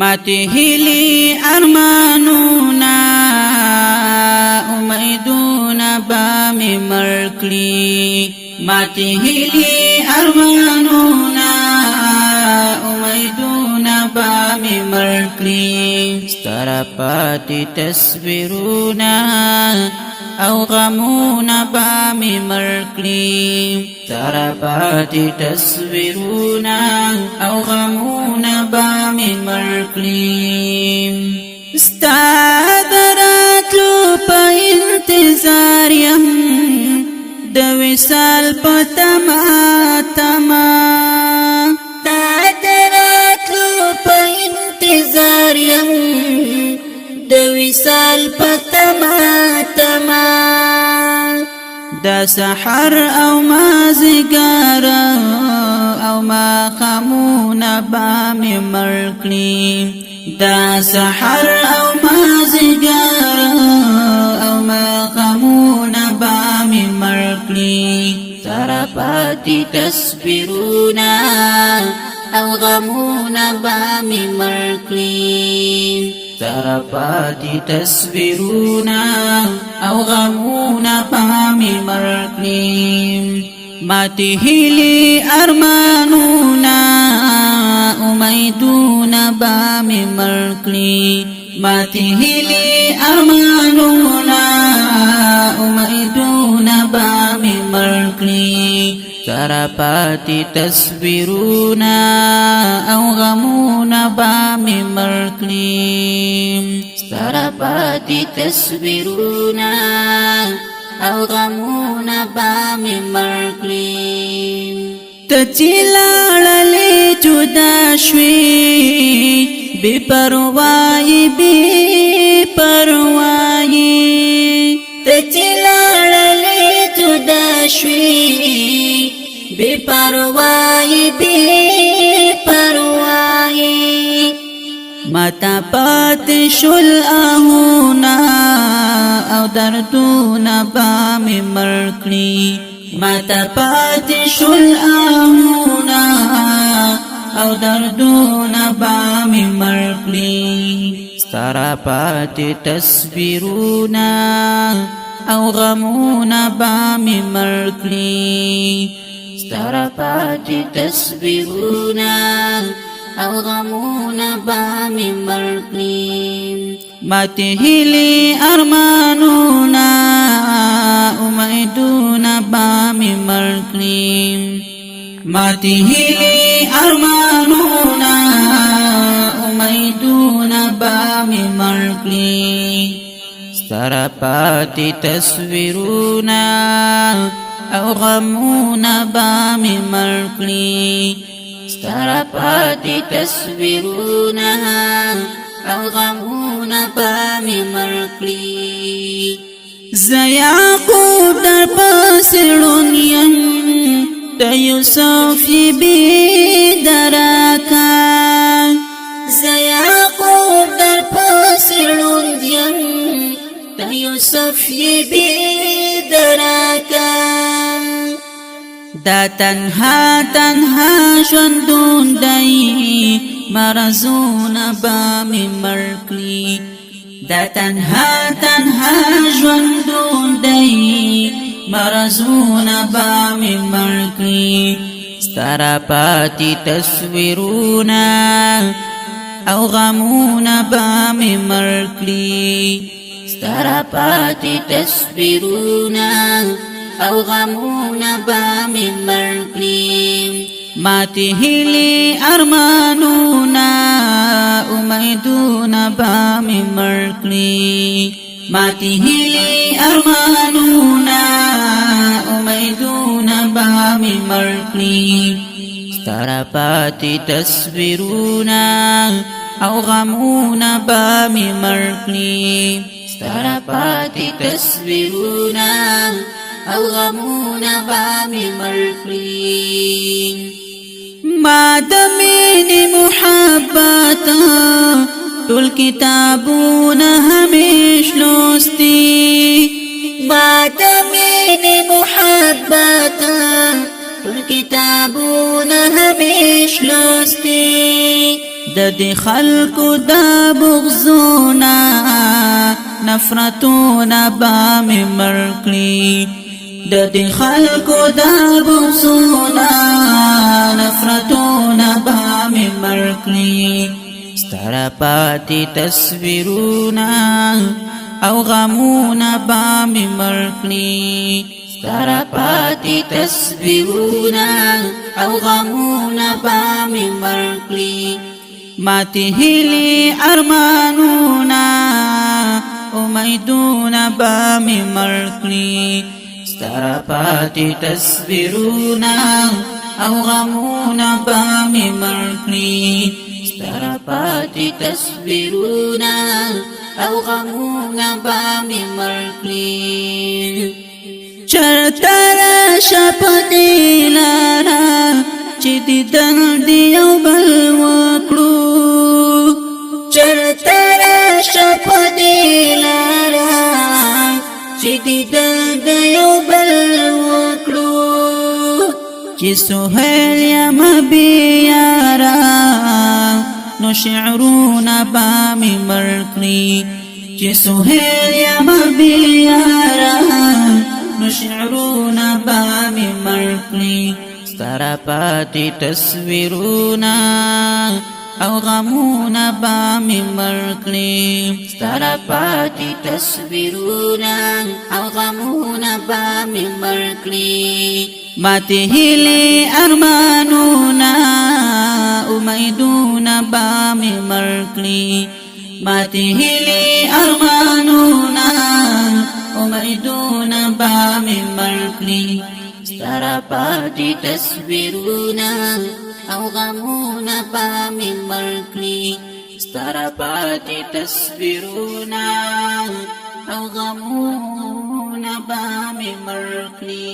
ماتی هیلی ارمانونا امیدونا بامی مرکلی ماتی هیلی ارمانونا امیدونا بامی مرکلی ستر پاتی تصویرونا او غمونا بامی مرکلی ستر پاتی تصویرونا او غمونا بامی مرکلی استادراتلو پا انتظار یم د وصال په تما استادراتلو په انتظار یم د وصال په تما دا سحر او مازیګر او ما خمونه بامی مرکلی دا سحر او مازیګر او ما خمونه بامی مرکلی ترپاتی تصویرونا او غمونه بامی مرکلی ترپاتی تصویرونا او غمونا بامی مرکلی ماتی هیلی ارمانونا امیدونا بامی مرکلی ماتی هیلی ارمانونا امیدونا بامی مرکلی ترپاتی تصویرونا او غمونا بامی مرکلی ترپاتی تصویرونا او غمونا بامی مرکلی تچلاللی جدا شوی بی پروائی تچلاللی جدا شوی بی پروائی متا پات شل آهونا او دردونا بامی مرکلی متا پات شل آهونا او دردونا بامی مرکلی ستارا پات تصویرونا او غمونا بامی مرکلی ستارا پات تصویرونا او غمونا بامی مرکلی ماتی هیلی ارمانونا امیدونا بامی مرکلی ماتی هیلی ارمانونا امیدونا بامی مرکلی ستر پاتی تصویرونا او غمونا بامی مرکلی ستر پاتی تصویرونا او غمونا بامی مرکلی زیاقوب در پاسرون یم د یوسف بی دراکا زیاقوب در پاسرون یم د یوسف بی دراکا دا تنها ژوندون دی مرزونه بامی مرکلی دا تنها ژوندون دی مرزونه بامی مرکلی ستر پاتی تصویرونا او غمونه بامی مرکلی ستر پاتی تصویرونا او غمونا بامی مرکلی ماتی هیلی ارمانونا امیدونا بامی مرکلی ماتی هیلی ارمانونا امیدونا بامی مرکلی ستر پاتی تصویرونا او غمونا بامی مرکلی ستر پاتی تصویرونا او غمونا بامی مرکلی ما دمین محبتا ټول کتابونه همیش لوستی ما دمین محبتا ټول کتابونه همیش لوستی د دې خلکو د بغضونه نفرتونه به مې مړ کړي د دې خلکو د بغضونه نفرتونه به مې مړ کړي ستاره پاتې تصویرونه او غمونه به مې مړ کړي ستاره پاتې تصویرونه او غمونه به مې مړ کړي ماتې هیلې ارمانونه امیدونه به مې مړ کړي ستاره پاتې تصویرونه او غمونه به مې مړ کړي ستاره پاتې تصویرونه او غمونه به مې مړ کړي چرته راشه په دې لاره چې دیدن دې یو بل وکړو چرته راشه په دې لاره چې دیدن دې یو بل وکړو چې سهیل یم بیاره نو شعرونه به مې مړ کړي چې سهیل یم بیاره نو شعرونه به مې مړ کړي ستاره پاتې تصویرونه او غمونه به مې مړ کړي ستاره پاتې تصویرونه او غمونه به مې مړ کړي ماتې هیلې ارمانونه امیدونه به مې مړ کړي ماتې هیلې ارمانونه امیدونه به مې مړ کړي ستاره پاتې تصویرونه او غمونه به مې مړ کړي ستاره پاتې تصویرونه او غمونه به مې مړ کړي